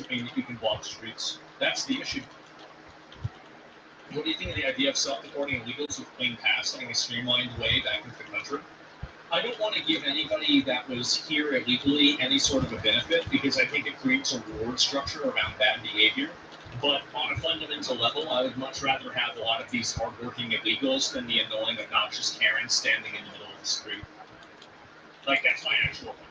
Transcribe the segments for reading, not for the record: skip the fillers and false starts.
doesn't mean that you can block streets. That's the issue. What do you think of the idea of self-deporting illegals with clean paths, having a streamlined way back into the country? I don't want to give anybody that was here illegally any sort of a benefit because I think it creates a reward structure around bad behavior. But on a fundamental level, I would much rather have a lot of these hardworking illegals than the annoying, obnoxious Karens standing in the middle of the street. Like, that's my actual point.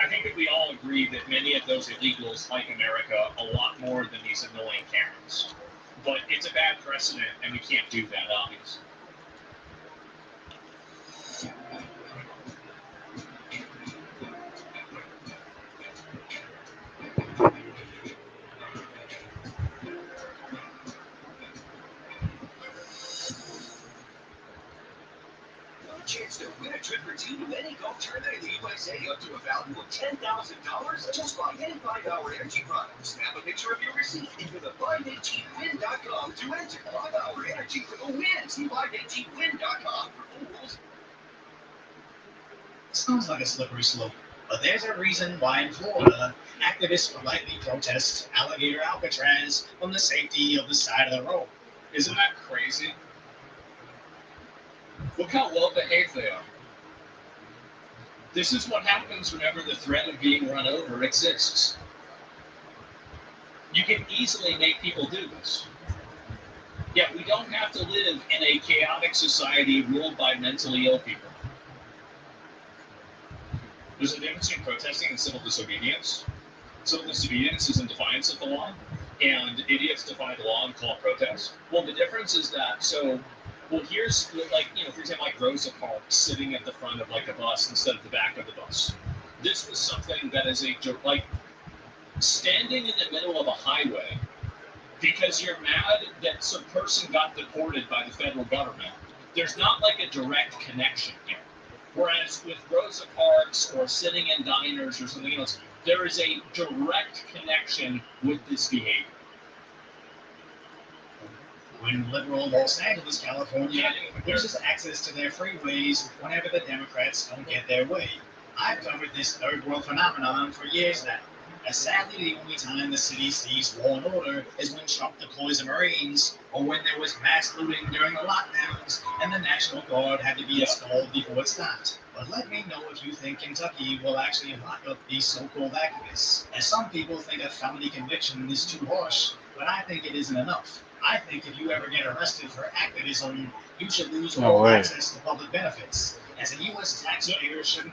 I think that we all agree that many of those illegals like America a lot more than these annoying Karens. But it's a bad precedent, and we can't do that, obviously. Chance to win a trip for two to any golf tournament in the USA up to a value of $10,000 just by getting 5-Hour Energy products. Snap a picture of your receipt into the FindACheapWin.com to enter 5-Hour Energy for the win. See FindACheapWin.com for full rules. Sounds like a slippery slope, but there's a reason why in Florida, activists politely protest alligator Alcatraz on the safety of the side of the road. Isn't that crazy? Look how well behaved they are. This is what happens whenever the threat of being run over exists. You can easily make people do this. Yet we don't have to live in a chaotic society ruled by mentally ill people. There's a difference between protesting and civil disobedience. Civil disobedience is in defiance of the law, and idiots defy the law and call it protest. Well, the difference is that, here's, for example, like Rosa Parks sitting at the front of, a bus instead of the back of the bus. This was something that is standing in the middle of a highway because you're mad that some person got deported by the federal government. There's not, a direct connection here. Whereas with Rosa Parks or sitting in diners or something else, there is a direct connection with this behavior. When liberal Los Angeles, California loses access to their freeways whenever the Democrats don't get their way. I've covered this third world phenomenon for years now. And sadly, the only time the city sees law and order is when Trump deploys the Marines, or when there was mass looting during the lockdowns and the National Guard had to be installed before it stopped. But let me know if you think Kentucky will actually lock up these so-called activists. As some people think a felony conviction is too harsh, but I think it isn't enough. I think if you ever get arrested for activism, you should lose all access to public benefits. As a U.S. taxpayer shouldn't